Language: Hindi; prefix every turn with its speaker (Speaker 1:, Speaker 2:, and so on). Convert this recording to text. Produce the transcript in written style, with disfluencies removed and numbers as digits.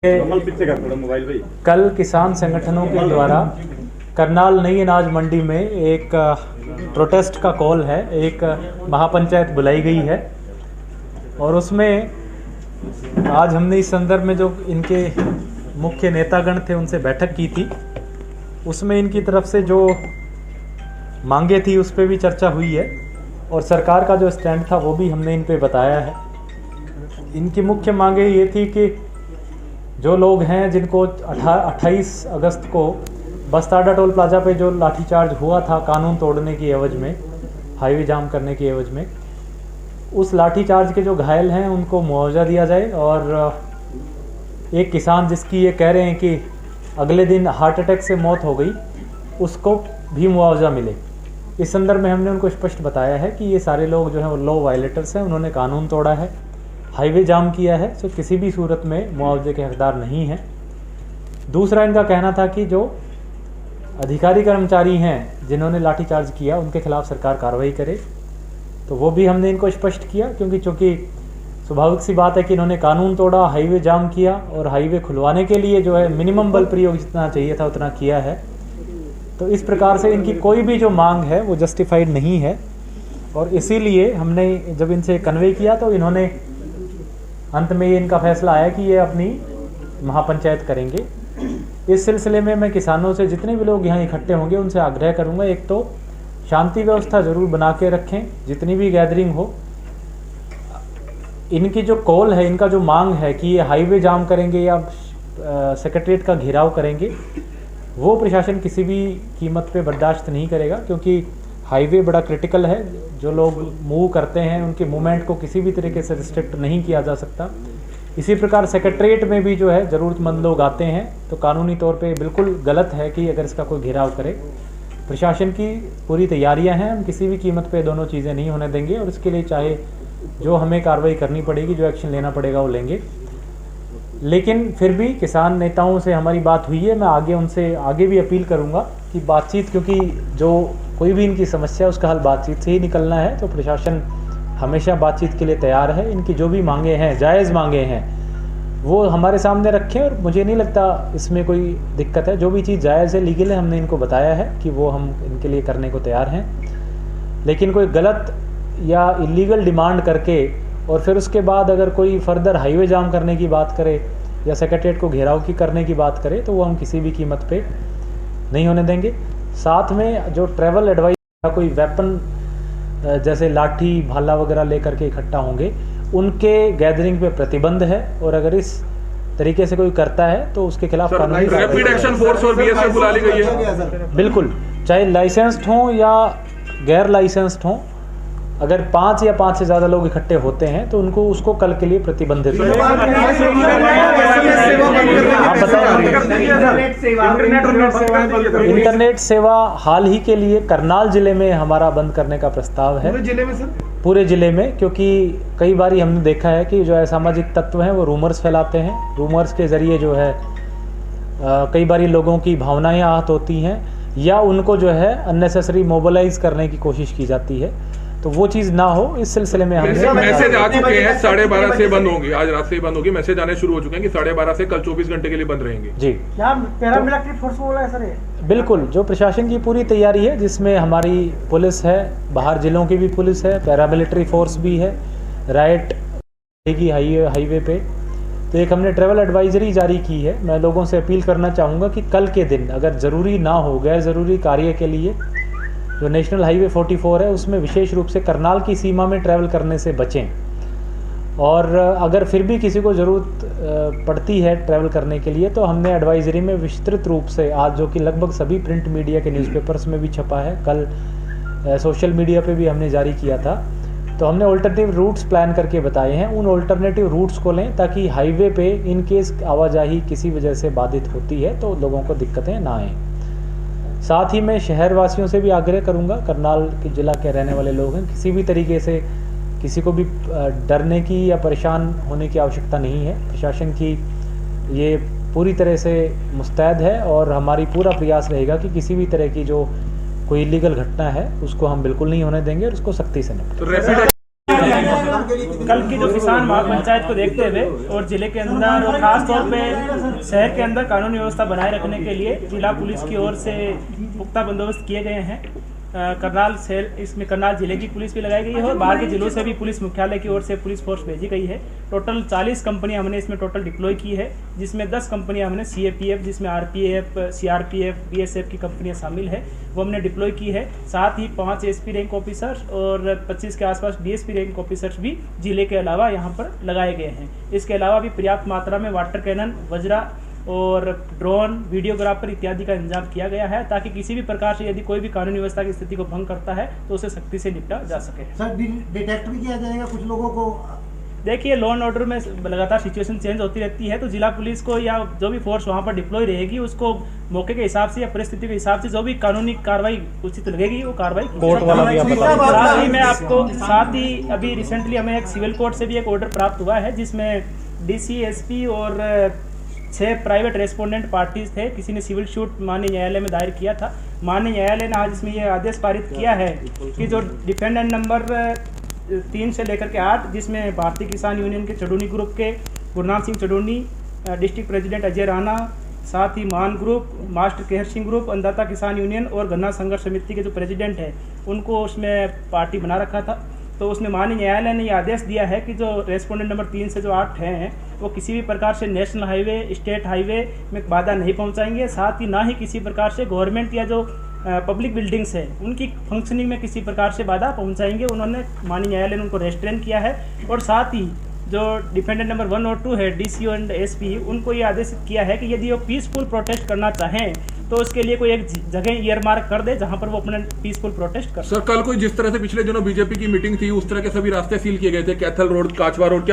Speaker 1: कल किसान संगठनों के द्वारा करनाल नई अनाज मंडी में एक प्रोटेस्ट का कॉल है, एक महापंचायत बुलाई गई है और उसमें आज हमने इस संदर्भ में जो इनके मुख्य नेतागण थे उनसे बैठक की थी। उसमें इनकी तरफ से जो मांगे थी उस पर भी चर्चा हुई है और सरकार का जो स्टैंड था वो भी हमने इन पे बताया है। इनकी मुख्य मांगे ये थी कि जो लोग हैं जिनको 28 अगस्त को बस्ताडा टोल प्लाजा पे जो लाठीचार्ज हुआ था कानून तोड़ने की एवज में, हाईवे जाम करने की एवज में, उस लाठीचार्ज के जो घायल हैं उनको मुआवजा दिया जाए और एक किसान जिसकी ये कह रहे हैं कि अगले दिन हार्ट अटैक से मौत हो गई उसको भी मुआवजा मिले। इस संदर्भ में हमने उनको स्पष्ट बताया है कि ये सारे लोग जो हैं वो लॉ वायलेटर्स हैं, उन्होंने कानून तोड़ा है, हाईवे जाम किया है, तो किसी भी सूरत में मुआवजे के हकदार नहीं हैं। दूसरा इनका कहना था कि जो अधिकारी कर्मचारी हैं जिन्होंने लाठीचार्ज किया उनके खिलाफ सरकार कार्रवाई करे, तो वो भी हमने इनको स्पष्ट किया क्योंकि चूँकि स्वाभाविक सी बात है कि इन्होंने कानून तोड़ा, हाईवे जाम किया और हाईवे खुलवाने के लिए जो है मिनिमम बल प्रयोग जितना चाहिए था उतना किया है। तो इस प्रकार से इनकी कोई भी जो मांग है वो जस्टिफाइड नहीं है और इसीलिए हमने जब इनसे कन्वे किया तो इन्होंने अंत में ये इनका फैसला आया कि ये अपनी महापंचायत करेंगे। इस सिलसिले में मैं किसानों से जितने भी लोग यहाँ इकट्ठे होंगे उनसे आग्रह करूँगा, एक तो शांति व्यवस्था ज़रूर बना के रखें, जितनी भी गैदरिंग हो। इनकी जो कॉल है, इनका जो मांग है कि ये हाईवे जाम करेंगे या सेक्रेटरीट का घेराव करेंगे, वो प्रशासन किसी भी कीमत पे बर्दाश्त नहीं करेगा क्योंकि हाईवे बड़ा क्रिटिकल है। जो लोग मूव करते हैं उनके मूवमेंट को किसी भी तरीके से रिस्ट्रिक्ट नहीं किया जा सकता। इसी प्रकार सेक्रेटरीट में भी जो है ज़रूरतमंद लोग आते हैं तो कानूनी तौर पे बिल्कुल गलत है कि अगर इसका कोई घेराव करे। प्रशासन की पूरी तैयारियां हैं, हम किसी भी कीमत पे दोनों चीज़ें नहीं होने देंगे और इसके लिए चाहे जो हमें कार्रवाई करनी पड़ेगी, जो एक्शन लेना पड़ेगा वो लेंगे। लेकिन फिर भी किसान नेताओं से हमारी बात हुई है, मैं आगे उनसे आगे भी अपील करूंगा कि बातचीत, क्योंकि जो कोई भी इनकी समस्या है उसका हल बातचीत से ही निकलना है, तो प्रशासन हमेशा बातचीत के लिए तैयार है। इनकी जो भी मांगे हैं, जायज़ मांगे हैं, वो हमारे सामने रखें और मुझे नहीं लगता इसमें कोई दिक्कत है। जो भी चीज़ जायज़ है, लीगल है, हमने इनको बताया है कि वो हम इनके लिए करने को तैयार हैं। लेकिन कोई गलत या इलीगल डिमांड करके और फिर उसके बाद अगर कोई फर्दर हाईवे जाम करने की बात करे या सेक्रेटरीट को घेराव की करने की बात करे तो वो हम किसी भी कीमत पे नहीं होने देंगे। साथ में जो ट्रैवल एडवाइस या कोई वेपन जैसे लाठी भाला वगैरह लेकर के इकट्ठा होंगे, उनके गैदरिंग पे प्रतिबंध है और अगर इस तरीके से कोई करता है तो उसके खिलाफ कानूनी
Speaker 2: रैपिड एक्शन फोर्स और बीएसएफ बुला ली गई है।
Speaker 1: बिल्कुल, चाहे लाइसेंस्ड हों या गैर लाइसेंस्ड हों, अगर 5 या 5 से ज़्यादा लोग इकट्ठे होते हैं तो उनको उसको कल के लिए प्रतिबंधित है। आप बताएं, इंटरनेट सेवा हाल ही के लिए करनाल जिले में हमारा बंद करने का प्रस्ताव है।
Speaker 2: पूरे जिले में सर? पूरे
Speaker 1: जिले में, क्योंकि कई बार हमने देखा है कि जो असामाजिक तत्व हैं वो रूमर्स फैलाते हैं। रूमर्स के ज़रिए जो है कई बार लोगों की भावनाएं आहत होती हैं या उनको जो है अननेसेसरी मोबिलाइज करने की कोशिश की जाती है, तो वो चीज़ ना हो, इस सिलसिले में हमने
Speaker 2: मैसेज आ चुके हैं 12:30 से बंद होंगी, आज रात से ही बंद होगी। मैसेज आने शुरू हो चुके हैं कि 12:30 से कल 24 घंटे के लिए बंद रहेंगे
Speaker 1: जी।
Speaker 3: पैरामिलिट्री फोर्स बोला है सर?
Speaker 1: बिल्कुल, जो प्रशासन की पूरी तैयारी है, जिसमें हमारी पुलिस है, बाहर जिलों की भी पुलिस है, पैरामिलिट्री फोर्स भी है, राइट की हाईवे पे। तो एक हमने ट्रैवल एडवाइजरी जारी की है। मैं लोगों से अपील करना चाहूँगा कि कल के दिन अगर ज़रूरी ना हो, गैर ज़रूरी कार्य के लिए जो नेशनल हाईवे 44 है उसमें विशेष रूप से करनाल की सीमा में ट्रैवल करने से बचें। और अगर फिर भी किसी को ज़रूरत पड़ती है ट्रैवल करने के लिए तो हमने एडवाइजरी में विस्तृत रूप से आज, जो कि लगभग सभी प्रिंट मीडिया के न्यूज़पेपर्स में भी छपा है, कल सोशल मीडिया पे भी हमने जारी किया था, तो हमने ऑल्टरनेटिव रूट्स प्लान करके बताए हैं। उन ऑल्टरनेटिव रूट्स को लें ताकि हाईवे पे इन केस आवाजाही किसी वजह से बाधित होती है तो लोगों को दिक्कतें ना आएँ। साथ ही मैं शहर वासियों से भी आग्रह करूंगा, करनाल के ज़िला के रहने वाले लोग हैं, किसी भी तरीके से किसी को भी डरने की या परेशान होने की आवश्यकता नहीं है। प्रशासन की ये पूरी तरह से मुस्तैद है और हमारी पूरा प्रयास रहेगा कि किसी भी तरह की जो कोई इलीगल घटना है उसको हम बिल्कुल नहीं होने देंगे और उसको सख्ती से निपटेंगे।
Speaker 4: कल की जो किसान महापंचायत को देखते हुए और जिले के अंदर और खास तौर पे शहर के अंदर कानून व्यवस्था बनाए रखने के लिए जिला पुलिस की ओर से पुख्ता बंदोबस्त किए गए हैं। करनाल सेल, इसमें करनाल जिले की पुलिस भी लगाई गई है और बाहर के जिलों से भी पुलिस मुख्यालय की ओर से पुलिस फोर्स भेजी गई है। टोटल 40 कंपनियां हमने इसमें टोटल डिप्लॉय की है, जिसमें 10 कंपनियां हमने CAPF, जिसमें RPF, CRPF, BSF की कंपनियां शामिल है, वो हमने डिप्लॉय की है। साथ ही 5 SP रैंक ऑफिसर्स और 25 के आसपास DSP रैंक ऑफिसर्स भी जिले के अलावा यहाँ पर लगाए गए हैं। इसके अलावा भी पर्याप्त मात्रा में वाटर कैनन, वज्रा और ड्रोन, वीडियोग्राफर इत्यादि का इंतजाम किया गया है, ताकि किसी भी प्रकार से यदि कोई भी कानूनी व्यवस्था की स्थिति को भंग करता है तो उसे सख्ती से निपटा जा सके।
Speaker 3: सर डिटेक्ट भी किया जाएगा कुछ लोगों को?
Speaker 4: देखिए, लॉ एंड ऑर्डर में लगातार सिचुएशन चेंज होती रहती है, तो जिला पुलिस को या जो भी फोर्स वहाँ पर डिप्लॉय रहेगी उसको मौके के हिसाब से या परिस्थिति के हिसाब से जो भी कानूनी कार्रवाई उचित लगेगी वो कार्रवाई
Speaker 1: कोर्ट वाला भी आप बता दें।
Speaker 4: साथ ही मैं आपको साथ ही अभी रिसेंटली हमें एक सिविल कोर्ट से भी एक ऑर्डर प्राप्त हुआ है, जिसमें DC, SP और 6 प्राइवेट रेस्पोंडेंट पार्टीज थे। किसी ने सिविल शूट माननीय न्यायालय में दायर किया था। माननीय न्यायालय ने आज इसमें यह आदेश पारित किया है कि जो डिफेंडेंट नंबर 3 से लेकर के 8, जिसमें भारतीय किसान यूनियन के चडूनी ग्रुप के गुरनाम सिंह चडूनी, डिस्ट्रिक्ट प्रेसिडेंट अजय राणा, साथ ही मान group, master Kehar Singh group, अन्नदाता किसान यूनियन और गन्ना संघर्ष समिति के जो प्रेसिडेंट है उनको उसमें पार्टी बना रखा था। तो उसमें माननीय न्यायालय ने ये आदेश दिया है कि जो रेस्पोंडेंट नंबर 3 से जो 8 हैं वो किसी भी प्रकार से नेशनल हाईवे, स्टेट हाईवे में बाधा नहीं पहुंचाएंगे। साथ ही ना ही किसी प्रकार से गवर्नमेंट या जो पब्लिक बिल्डिंग्स है उनकी फंक्शनिंग में किसी प्रकार से बाधा पहुंचाएंगे। उन्होंने माननीय न्यायालय ने उनको रेस्ट्रेन किया है। और साथ ही जो डिफेंडेंट नंबर 1 और 2 है, DC एंड SP, उनको ये आदेशित किया है कि यदि वो पीसफुल प्रोटेस्ट करना चाहें तो उसके लिए कोई एक जगह ईयर मार्क कर दे जहां पर वो अपना पीसफुल प्रोटेस्ट कर।
Speaker 2: सर, कल कोई जिस तरह से पिछले दिनों बीजेपी की मीटिंग थी उस तरह के सभी रास्ते सील किए गए थे, कैथल रोड, काचवा रोड, क्या